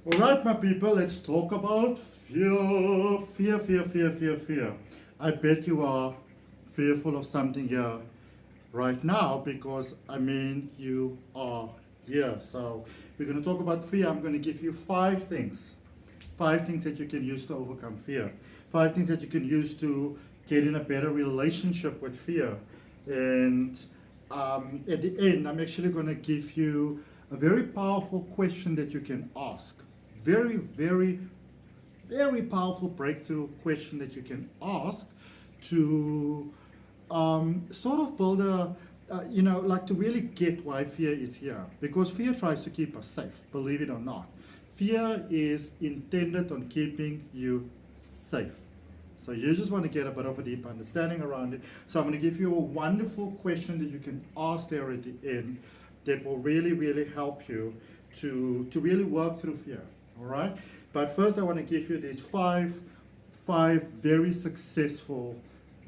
All right, my people, let's talk about fear. Fear, fear, fear, fear, fear. I bet you are fearful of something here right now because, you are here. So, we're going to talk about fear. I'm going to give you 5 things. 5 things that you can use to overcome fear. 5 things that you can use to get in a better relationship with fear. And at the end, I'm actually going to give you a very powerful question that you can ask. Very, very, very powerful breakthrough question that you can ask to sort of build a, to really get why fear is here. Because fear tries to keep us safe, believe it or not. Fear is intended on keeping you safe. So you just want to get a bit of a deep understanding around it. So I'm going to give you a wonderful question that you can ask there at the end that will really, really help you to really work through fear. All right? But first I want to give you these five very successful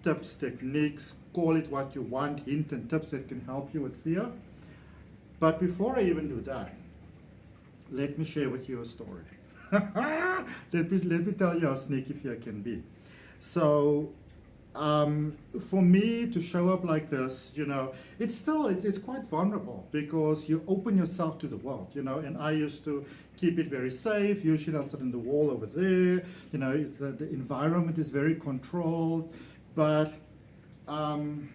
tips, techniques, call it what you want, hint and tips that can help you with fear. But before I even do that, let me share with you a story. let me tell you how sneaky fear can be. So, for me to show up like this, it's quite vulnerable because you open yourself to the world, and I used to keep it very safe. Usually I'll sit in the wall over there, the environment is very controlled, but I'm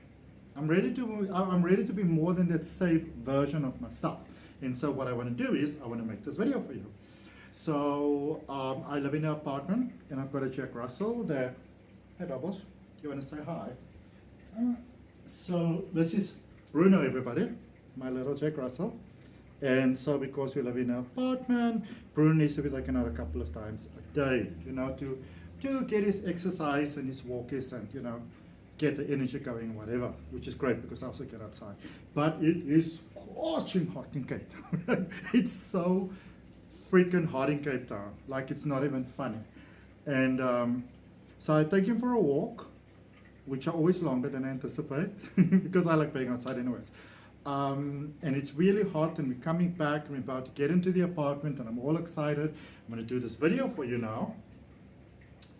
ready to be more than that safe version of myself. And so what I want to do is I want to make this video for you. So I live in an apartment and I've got a Jack Russell that, hey Bubbles, you want to say hi? So this is Bruno, everybody, my little Jack Russell. And so because we live in an apartment, Bruno needs to be taken out a couple of times a day, to get his exercise and his walkies and, get the energy going and whatever, which is great because I also get outside. But it is scorching hot in Cape Town. It's so freaking hot in Cape Town, like it's not even funny. And so I take him for a walk, which are always longer than I anticipate because I like being outside anyways. And it's really hot and we're coming back and we're about to get into the apartment and I'm all excited. I'm going to do this video for you now.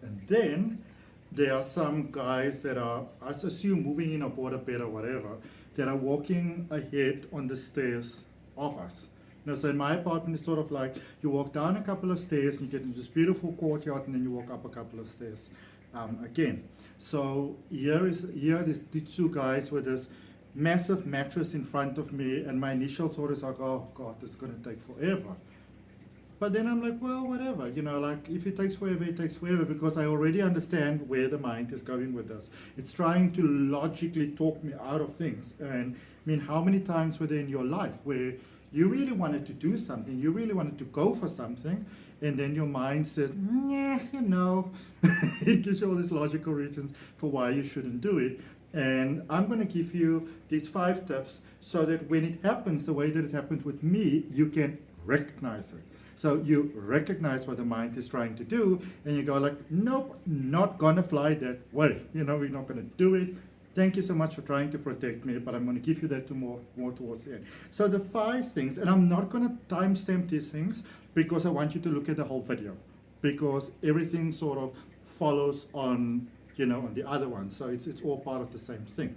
And then there are some guys that are, I assume, moving in or bought a bed or whatever, that are walking ahead on the stairs of us. So in my apartment, it's sort of like you walk down a couple of stairs and you get into this beautiful courtyard and then you walk up a couple of stairs again. So here there's the 2 guys with this massive mattress in front of me, and my initial thought is like, oh God, this is going to take forever. But then I'm like, well, whatever, if it takes forever, it takes forever, because I already understand where the mind is going with this. It's trying to logically talk me out of things. And how many times were there in your life where you really wanted to do something, you really wanted to go for something, and then your mind says, yeah, it gives you all these logical reasons for why you shouldn't do it. And I'm going to give you these 5 tips so that when it happens the way that it happened with me, you can recognize it. So you recognize what the mind is trying to do, and you go like, nope, not going to fly that way. We're not going to do it. Thank you so much for trying to protect me, but I'm going to give you that more towards the end. So the 5 things, and I'm not going to timestamp these things because I want you to look at the whole video, because everything sort of follows on, on the other one. So it's all part of the same thing.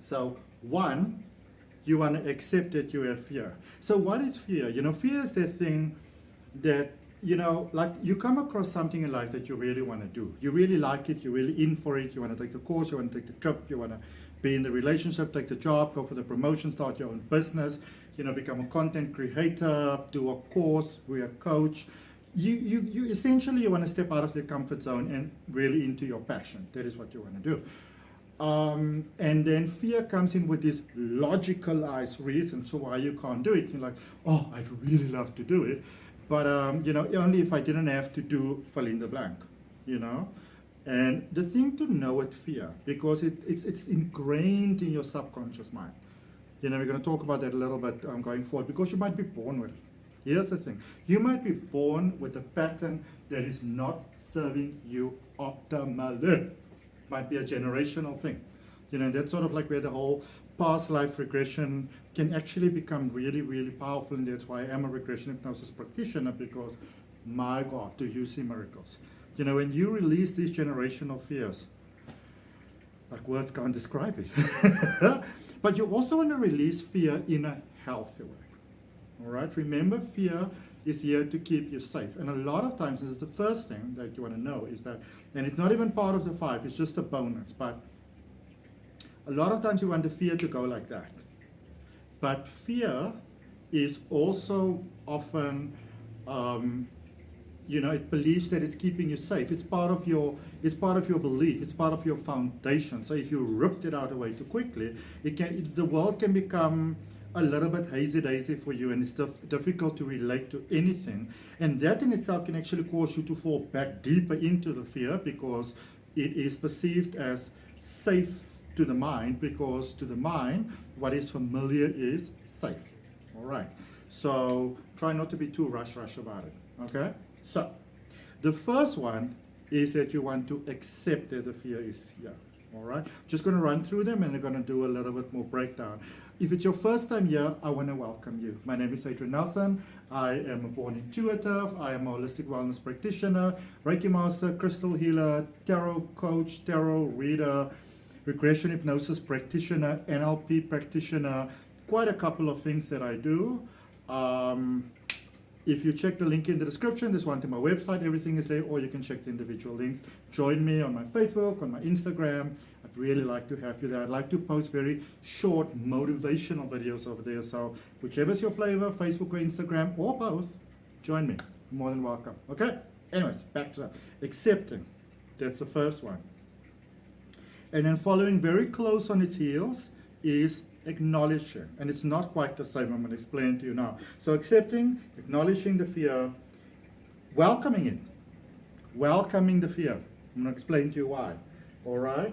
So 1, you want to accept that you have fear. So what is fear? Fear is that thing that, like you come across something in life that you really want to do. You really like it, you're really in for it, you want to take the course, you want to take the trip, you want to be in the relationship, take the job, go for the promotion, start your own business, become a content creator, do a course, be a coach. You essentially, you want to step out of the comfort zone and really into your passion. That is what you want to do. And then fear comes in with these logicalized reasons for why you can't do it. You're like, oh, I'd really love to do it, but only if I didn't have to do fill in the blank, And the thing to know with fear, because it's ingrained in your subconscious mind. We're going to talk about that a little bit going forward, because you might be born with it. Here's the thing. You might be born with a pattern that is not serving you optimally. Might be a generational thing. And that's sort of like where the whole past life regression can actually become really, really powerful, and that's why I am a regression hypnosis practitioner, because my God, do you see miracles. You know, when you release these generational fears, like words can't describe it. But you also want to release fear in a healthy way. All right? Remember, fear is here to keep you safe. And a lot of times, this is the first thing that you want to know, is that, and it's not even part of the 5, it's just a bonus, but a lot of times you want the fear to go like that. But fear is also often, you know, it believes that it's keeping you safe. It's part of your belief. It's part of your foundation. So if you ripped it out away too quickly, the world can become a little bit hazy-daisy for you, and it's difficult to relate to anything. And that in itself can actually cause you to fall back deeper into the fear, because it is perceived as safe to the mind, because to the mind, what is familiar is safe. All right. So try not to be too rush about it. Okay? So the first one is that you want to accept that the fear is here. All right? Just going to run through them, and we're going to do a little bit more breakdown. If it's your first time here, I want to welcome you. My name is Adrian Nelson. I am a born intuitive. I am a holistic wellness practitioner, Reiki master, crystal healer, tarot coach, tarot reader, regression hypnosis practitioner, NLP practitioner, quite a couple of things that I do. If you check the link in the description, there's one to my website, everything is there, or you can check the individual links. Join me on my Facebook, on my Instagram. I'd really like to have you there. I'd like to post very short motivational videos over there. So whichever's your flavor, Facebook or Instagram, or both, join me. You're more than welcome. Okay? Anyways, back to that. Accepting. That's the first one. And then following very close on its heels is acknowledging. And it's not quite the same. I'm going to explain to you now. So accepting, acknowledging the fear, welcoming it. Welcoming the fear. I'm going to explain to you why. All right?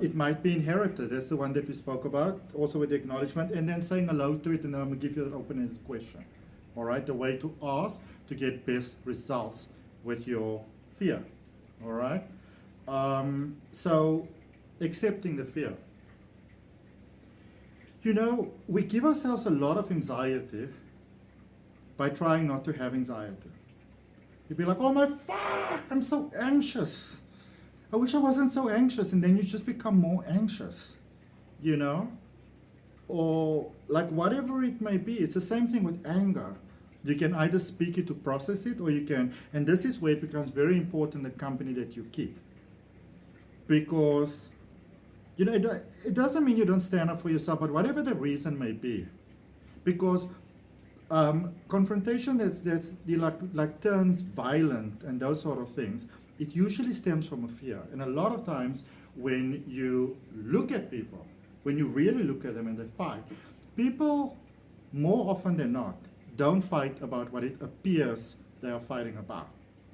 It might be inherited. That's the one that we spoke about. Also with the acknowledgement. And then saying hello to it. And then I'm going to give you an open-ended question. All right? The way to ask to get best results with your fear. All right? So accepting the fear. You know, we give ourselves a lot of anxiety by trying not to have anxiety. You'd be like, oh my fuck, I'm so anxious. I wish I wasn't so anxious. And then you just become more anxious, you know? Or like whatever it may be. It's the same thing with anger. You can either speak it to process it, or you can, and this is where it becomes very important, the company that you keep. Because, you know, it doesn't mean you don't stand up for yourself, but whatever the reason may be. Because confrontation that's like turns violent and those sort of things, it usually stems from a fear. And a lot of times when you look at people, when you really look at them and they fight, people more often than not don't fight about what it appears they are fighting about,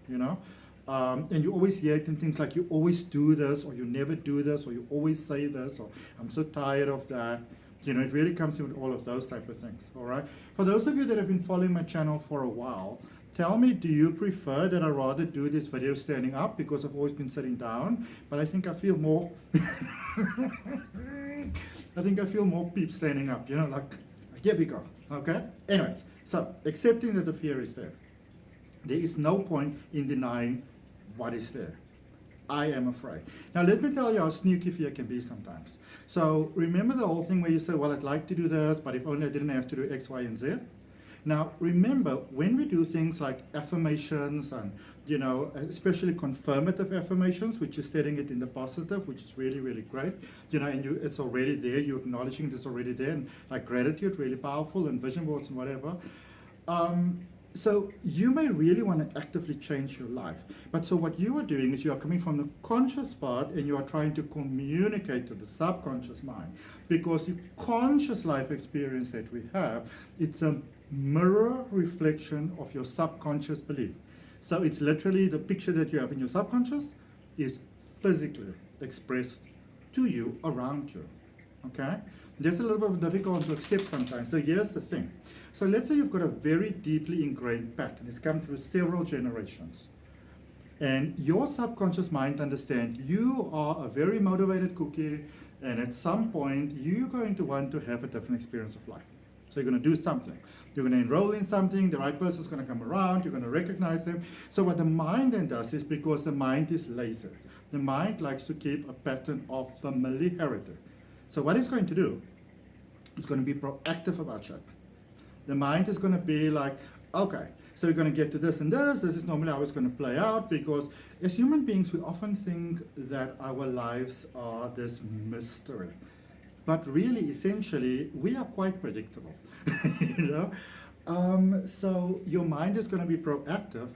you know? And you always hear it in things like, you always do this, or you never do this, or you always say this, or I'm so tired of that. You know, it really comes in with all of those type of things, all right? For those of you that have been following my channel for a while, tell me, do you prefer that I rather do this video standing up, because I've always been sitting down, but I think I feel more, I think I feel more peep standing up, you know, like, here we go, okay? Anyways, so accepting that the fear is there. There is no point in denying what is there. I am afraid. Now let me tell you how sneaky fear can be sometimes. So remember the whole thing where you say, well, I'd like to do this, but if only I didn't have to do X, Y, and Z. Now remember, when we do things like affirmations and, you know, especially confirmative affirmations, which is setting it in the positive, which is really, really great, you know, and it's already there, you're acknowledging it's already there, and like gratitude, really powerful, and vision boards and whatever. So you may really want to actively change your life. But so what you are doing is you are coming from the conscious part, and you are trying to communicate to the subconscious mind. Because the conscious life experience that we have, it's a mirror reflection of your subconscious belief. So it's literally the picture that you have in your subconscious is physically expressed to you, around you. Okay? That's a little bit difficult to accept sometimes. So here's the thing. So let's say you've got a very deeply ingrained pattern. It's come through several generations. And your subconscious mind understands you are a very motivated cookie, And at some point, you're going to want to have a different experience of life. So you're going to do something. You're going to enroll in something, the right person's going to come around, you're going to recognize them. So what the mind then does is, because the mind is lazy, the mind likes to keep a pattern of familiarity. So what it's going to do, it's going to be proactive about shit. The mind is going to be like, okay, so we're going to get to this and this. This is normally how it's going to play out, because as human beings, we often think that our lives are this mystery. But really, essentially, we are quite predictable. you know? So your mind is going to be proactive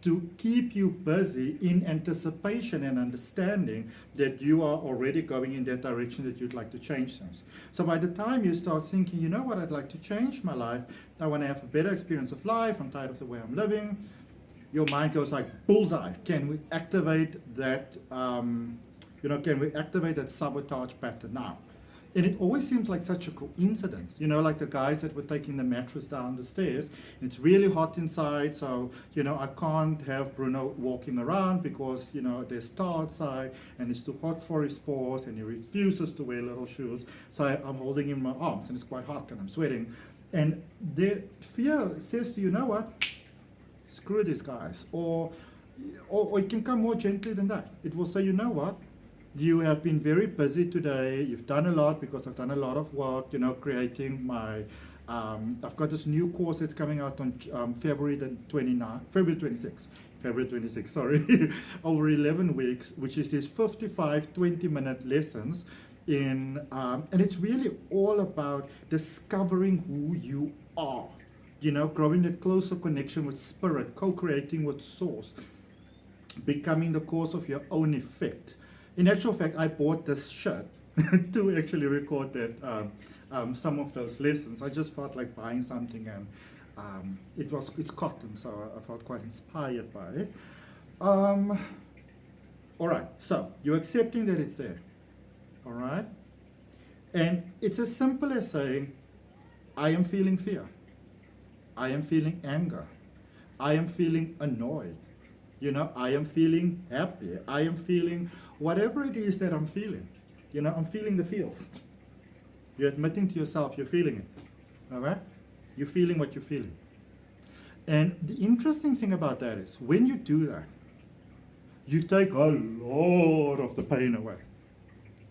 to keep you busy in anticipation and understanding that you are already going in that direction, that you'd like to change things. So by the time you start thinking, you know what, I'd like to change my life, I want to have a better experience of life, I'm tired of the way I'm living, your mind goes like, bullseye, can we activate that, can we activate that sabotage pattern now? And it always seems like such a coincidence, like the guys that were taking the mattress down the stairs. It's really hot inside, so, I can't have Bruno walking around because, there's tar outside and it's too hot for his paws and he refuses to wear little shoes. So I'm holding him in my arms and it's quite hot and I'm sweating. And the fear says to you, know what, screw these guys. Or it can come more gently than that. It will say, you know what, you have been very busy today. You've done a lot, because I've done a lot of work, creating my, I've got this new course that's coming out on February 26th, sorry, over 11 weeks, which is these 55 20-minute lessons in, and it's really all about discovering who you are, growing a closer connection with spirit, co-creating with source, becoming the cause of your own effect. In actual fact, I bought this shirt to actually record that some of those lessons. I just felt like buying something, and it's cotton, so I felt quite inspired by it. All right, so you're accepting that it's there. All right, and it's as simple as saying, I am feeling fear. I am feeling anger. I am feeling annoyed. I am feeling happy. I am feeling whatever it is that I'm feeling. I'm feeling the feels. You're admitting to yourself you're feeling it. All right? You're feeling what you're feeling. And the interesting thing about that is, when you do that, you take a lot of the pain away.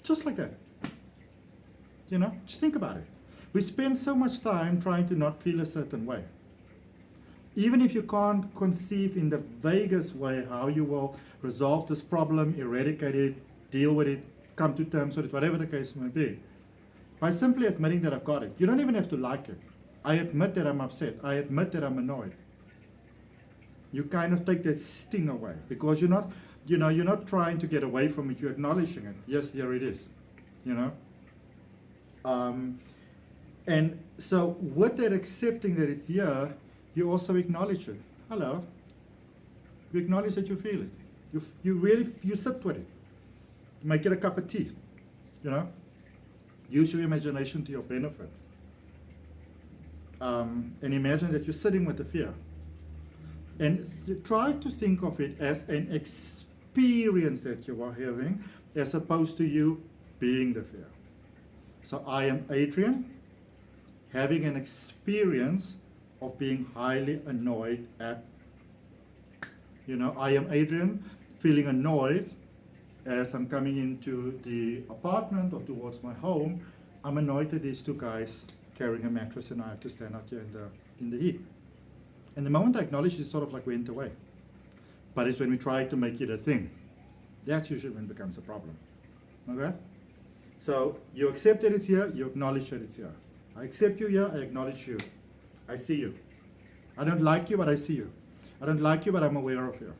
Just like that. Just think about it. We spend so much time trying to not feel a certain way. Even if you can't conceive in the vaguest way how you will resolve this problem, eradicate it, deal with it, come to terms with it, whatever the case may be, by simply admitting that I've got it. You don't even have to like it. I admit that I'm upset. I admit that I'm annoyed. You kind of take that sting away, because you're not trying to get away from it. You're acknowledging it. Yes, here it is. And so with that accepting that it's here, you also acknowledge it. Hello. You acknowledge that you feel it. You sit with it. Make it a cup of tea. Use your imagination to your benefit. And imagine that you're sitting with the fear. And try to think of it as an experience that you are having, as opposed to you being the fear. So I am Adrian, having an experience of being highly annoyed at, I am Adrian, feeling annoyed as I'm coming into the apartment or towards my home. I'm annoyed at these two guys carrying a mattress and I have to stand out here in the heat. And the moment I acknowledge it, sort of like went away. But it's when we try to make it a thing. That's usually when it becomes a problem. Okay? So you accept that it's here, you acknowledge that it's here. I accept you here, I acknowledge you. I see you. I don't like you, but I see you. I don't like you, but I'm aware of you.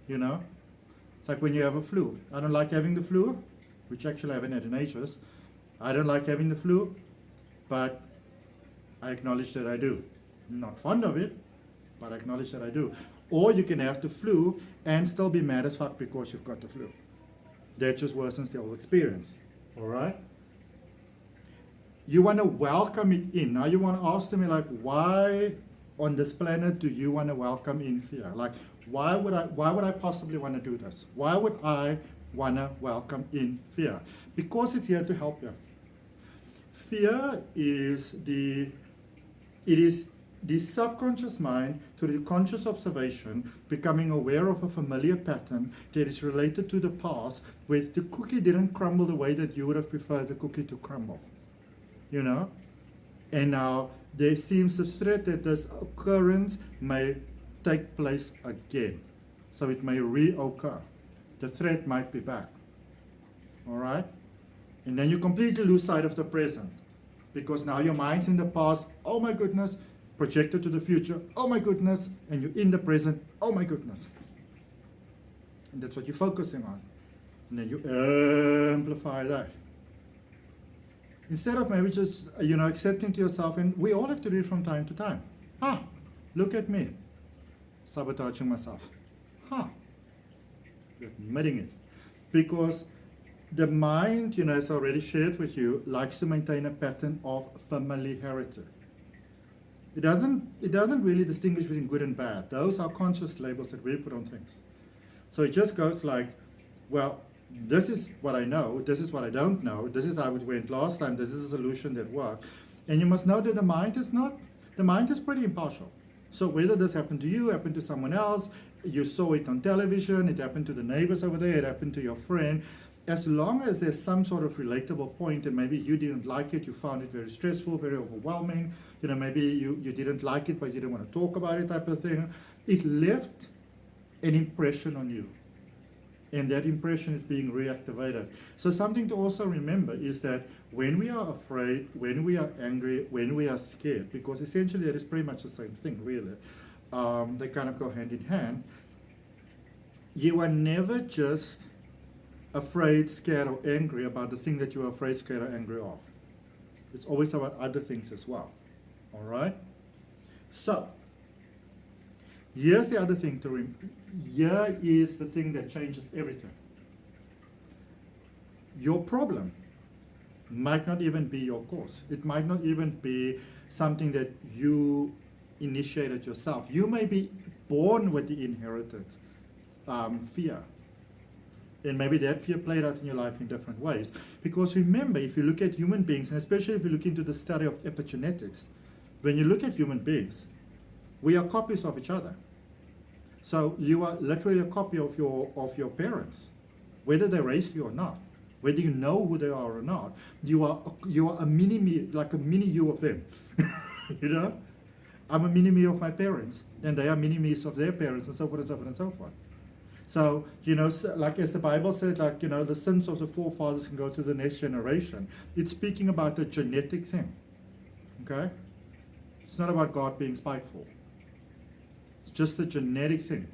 It's like when you have a flu. I don't like having the flu, which actually I haven't had in ages. I don't like having the flu, but I acknowledge that I do. I'm not fond of it, but I acknowledge that I do. Or you can have the flu and still be mad as fuck because you've got the flu. That just worsens the whole experience. All right? You want to welcome it in. Now you want to ask me, like, why on this planet do you want to welcome in fear? Like, why would I possibly want to do this? Why would I want to welcome in fear, because it's here to help you. Fear is the subconscious mind through the conscious observation becoming aware of a familiar pattern that is related to the past, where the cookie didn't crumble the way that you would have preferred the cookie to crumble. You know? And now there seems a threat that this occurrence may take place again. So it may reoccur. The threat might be back. All right? And then you completely lose sight of the present, because now your mind's in the past, oh my goodness, projected to the future, oh my goodness, and you're in the present, oh my goodness. And that's what you're focusing on. And then you amplify that. Instead of maybe just, accepting to yourself, and we all have to do it from time to time. Look at me, sabotaging myself. Admitting it. Because the mind, as I already shared with you, likes to maintain a pattern of familiarity. It doesn't really distinguish between good and bad. Those are conscious labels that we put on things. So it just goes like, well, this is what I know, this is what I don't know, this is how it went last time, this is a solution that worked. And you must know that the mind is pretty impartial. So whether this happened to you, happened to someone else, you saw it on television, it happened to the neighbors over there, it happened to your friend, as long as there's some sort of relatable point, and maybe you didn't like it, you found it very stressful, very overwhelming, maybe you didn't like it, but you didn't want to talk about it, type of thing, it left an impression on you. And that impression is being reactivated. So something to also remember is that when we are afraid, when we are angry, when we are scared, because essentially that is pretty much the same thing, really. They kind of go hand in hand. You are never just afraid, scared, or angry about the thing that you are afraid, scared, or angry of. It's always about other things as well. All right? So, here's the other thing to remember. Here is the thing that changes everything. Your problem might not even be your cause. It might not even be something that you initiated yourself. You may be born with the inherited fear. And maybe that fear played out in your life in different ways. Because remember, if you look at human beings, and especially if you look into the study of epigenetics, when you look at human beings, we are copies of each other. So you are literally a copy of your parents, whether they raised you or not, whether you know who they are or not. You are a mini me, like a mini you of them. I'm a mini me of my parents, and they are mini me's of their parents, and so forth and so forth and so forth. So, like as the Bible said, the sins of the forefathers can go to the next generation. It's speaking about a genetic thing. Okay? It's not about God being spiteful. It's just a genetic thing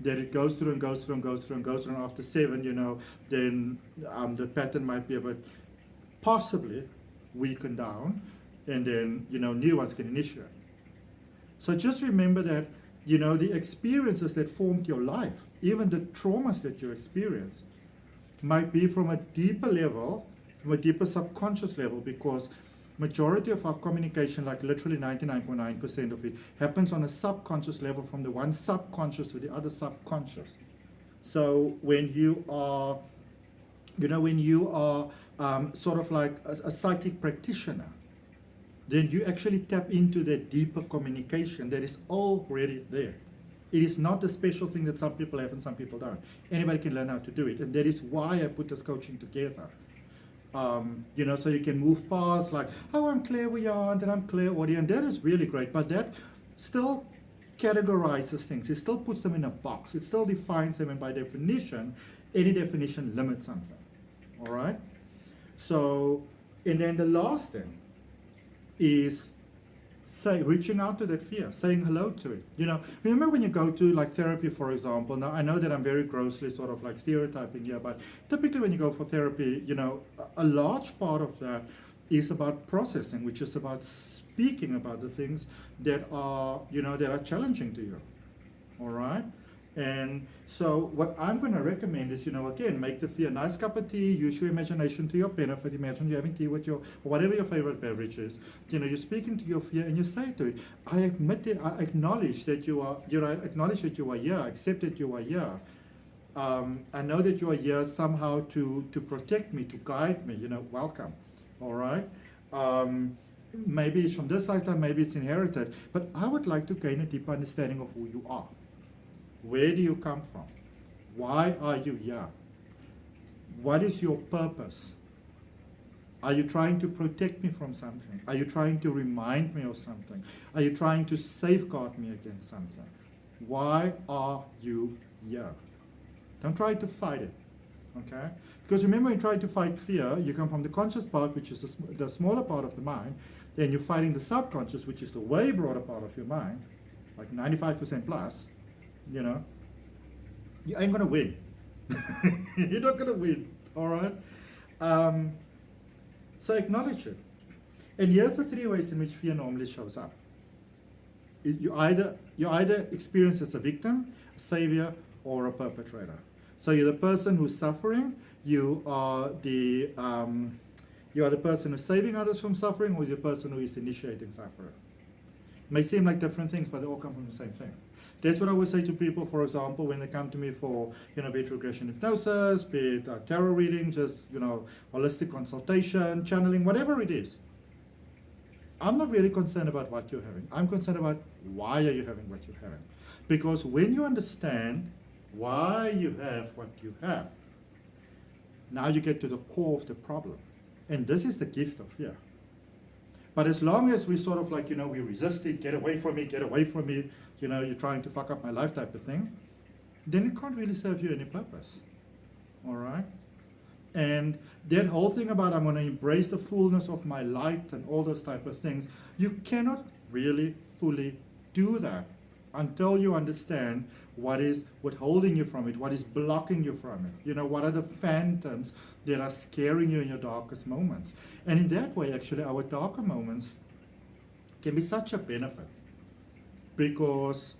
that it goes through and goes through and goes through and goes through. And after 7, then the pattern might be a bit possibly weakened down, and then, new ones can initiate. So just remember that, the experiences that formed your life, even the traumas that you experience, might be from a deeper level, from a deeper subconscious level, because majority of our communication, like literally 99.9% of it, happens on a subconscious level, from the one subconscious to the other subconscious. So when you are, sort of like a psychic practitioner, then you actually tap into that deeper communication that is already there. It is not a special thing that some people have and some people don't. Anybody can learn how to do it. And that is why I put this coaching together. So you can move past like, I'm clairvoyant and I'm clairaudient. That is really great, but that still categorizes things. It still puts them in a box. It still defines them, and by definition, any definition limits something. All right? So, and then the last thing is reaching out to that fear, saying hello to it. Remember when you go to like therapy, for example. Now I know that I'm very grossly sort of like stereotyping here, but typically when you go for therapy, a large part of that is about processing, which is about speaking about the things that are, that are challenging to you. All right? And so what I'm going to recommend is, again, make the fear a nice cup of tea, use your imagination to your benefit. Imagine you're having tea with whatever your favorite beverage is. You're speaking to your fear and you say to it, I admit it, I acknowledge that you are, I acknowledge that you are here, I accept that you are here. I know that you are here somehow to protect me, to guide me, welcome. All right? Maybe it's from this lifetime, maybe it's inherited, but I would like to gain a deeper understanding of who you are. Where do you come from? Why are you here? What is your purpose? Are you trying to protect me from something? Are you trying to remind me of something? Are you trying to safeguard me against something? Why are you here? Don't try to fight it, okay? Because remember, when you try to fight fear, you come from the conscious part, which is the smaller part of the mind, then you're fighting the subconscious, which is the way broader part of your mind, like 95% plus, you ain't gonna win. You're not gonna win, all right? So acknowledge it. And here's the three ways in which fear normally shows up. You either experience as a victim, a savior, or a perpetrator. So you're the person who's suffering. You are the person who's saving others from suffering, or you're the person who is initiating suffering. It may seem like different things, but they all come from the same thing. That's what I would say to people, for example, when they come to me for, be it regression hypnosis, be it tarot reading, just, holistic consultation, channeling, whatever it is. I'm not really concerned about what you're having. I'm concerned about why are you having what you're having. Because when you understand why you have what you have, now you get to the core of the problem. And this is the gift of fear. But as long as we sort of we resist it, get away from me, you're trying to fuck up my life type of thing, then it can't really serve you any purpose. All right? And that whole thing about I'm going to embrace the fullness of my light and all those type of things, you cannot really fully do that until you understand what is withholding you from it, what is blocking you from it. What are the phantoms that are scaring you in your darkest moments. And in that way, actually, our darker moments can be such a benefit. Because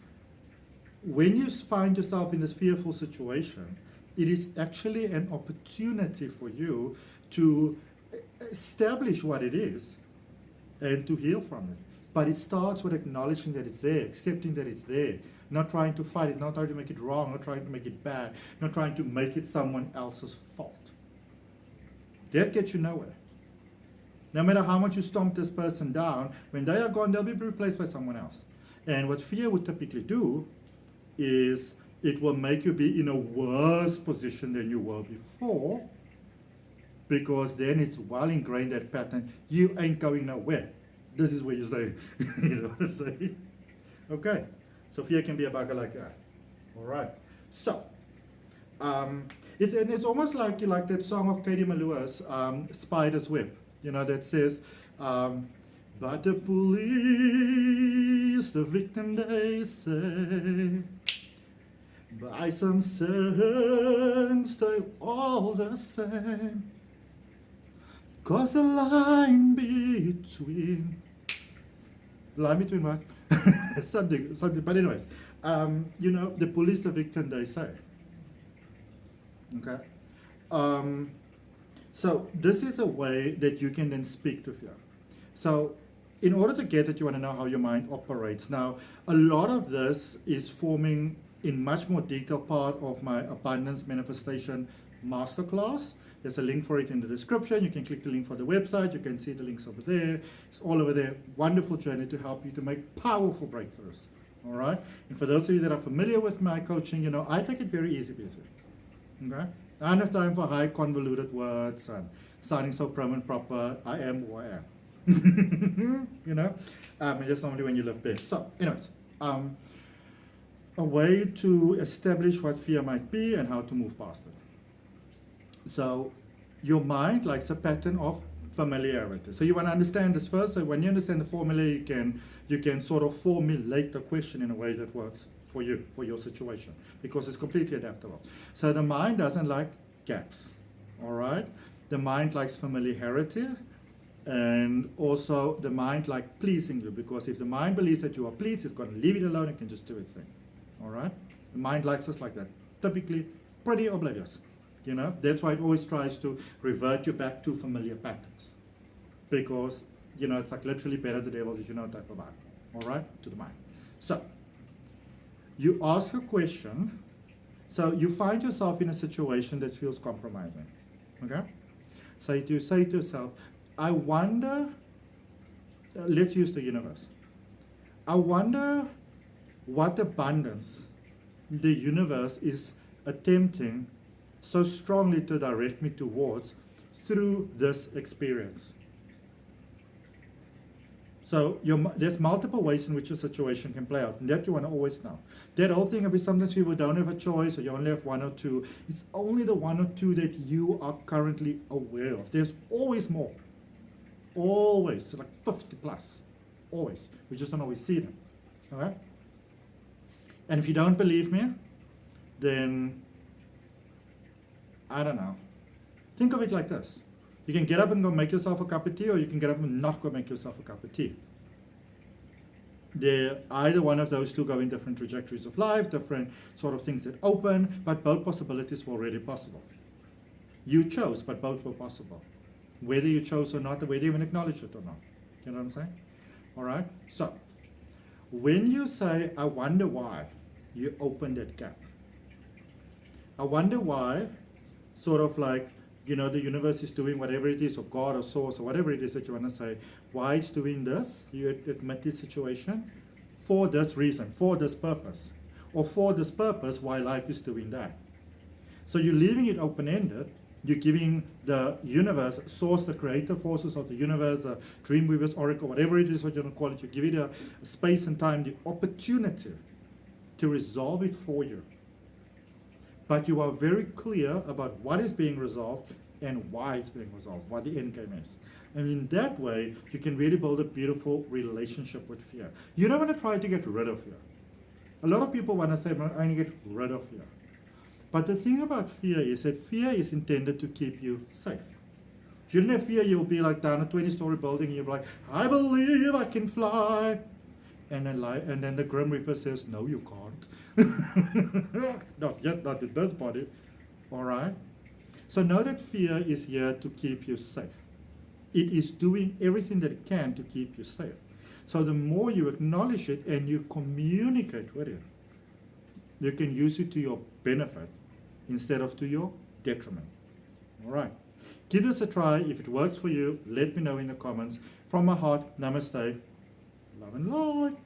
when you find yourself in this fearful situation, it is actually an opportunity for you to establish what it is and to heal from it. But it starts with acknowledging that it's there, accepting that it's there, not trying to fight it, not trying to make it wrong, not trying to make it bad, not trying to make it someone else's fault. That gets you nowhere. No matter how much you stomp this person down, when they are gone, they'll be replaced by someone else. And what fear would typically do is it will make you be in a worse position than you were before, because then it's well ingrained, that pattern. You ain't going nowhere. This is where you stay. You know what I'm saying? Okay. So fear can be a bugger like that. All right. So, it's almost like that song of Katie Malua's, Spider's Web, that says, but the police, the victim they say, by some sense they all the same, 'cause the line between what? something, but anyways, the police, the victim they say. Okay? So this is a way that you can then speak to fear. So in order to get it, you want to know how your mind operates. Now, a lot of this is forming in much more detail part of my Abundance Manifestation Masterclass. There's a link for it in the description. You can click the link for the website. You can see the links over there. It's all over there. Wonderful journey to help you to make powerful breakthroughs. All right? And for those of you that are familiar with my coaching, I take it very easy busy. Okay? I don't have time for high convoluted words and sounding so prim and proper. I am who I am. And that's normally when you live best. So, anyways, a way to establish what fear might be and how to move past it. So, your mind likes a pattern of familiarity. So you want to understand this first. So when you understand the formula, you can sort of formulate the question in a way that works for you, for your situation, because it's completely adaptable. So the mind doesn't like gaps. All right. The mind likes familiarity. And also the mind likes pleasing you, because if the mind believes that you are pleased, it's going to leave it alone and can just do its thing. All right? The mind likes us like that. Typically pretty oblivious. That's why it always tries to revert you back to familiar patterns. Because, it's like literally better the devil that you know type of vibe. All right? To the mind. So, you ask a question. So you find yourself in a situation that feels compromising. Okay? So you say to yourself, I wonder, let's use the universe. I wonder what abundance the universe is attempting so strongly to direct me towards through this experience. So there's multiple ways in which a situation can play out, and that you want to always know. That whole thing of sometimes people don't have a choice, or you only have one or two. It's only the one or two that you are currently aware of. There's always more. Always, like 50 plus. Always. We just don't always see them. Okay? And if you don't believe me, then I don't know. Think of it like this. You can get up and go make yourself a cup of tea, or you can get up and not go make yourself a cup of tea. Either one of those two go in different trajectories of life, different sort of things that open, but both possibilities were already possible. You chose, but both were possible. Whether you chose or not, or whether you even acknowledge it or not. You know what I'm saying? All right? So, when you say, I wonder why, you open that gap. I wonder why, sort of like, the universe is doing whatever it is, or God or source, or whatever it is that you want to say, why it's doing this, you admit this situation, for this reason, for this purpose, or for this purpose, why life is doing that. So you're leaving it open-ended, you're giving the universe, source, the creative forces of the universe, the Dreamweaver's oracle, whatever it is what you want to call it, you give it a space and time, the opportunity to resolve it for you. But you are very clear about what is being resolved and why it's being resolved, what the end game is. And in that way, you can really build a beautiful relationship with fear. You don't want to try to get rid of fear. A lot of people want to say, I want to get rid of fear. But the thing about fear is that fear is intended to keep you safe. If you don't have fear, you'll be like down a 20-story building and you'll be like, I believe I can fly. And then the Grim Reaper says, no, you can't. Not yet, not in this body. All right? So know that fear is here to keep you safe. It is doing everything that it can to keep you safe. So the more you acknowledge it and you communicate with it, you can use it to your benefit instead of to your detriment. All right? Give this a try. If it works for you, let me know in the comments. From my heart, namaste. Love and light.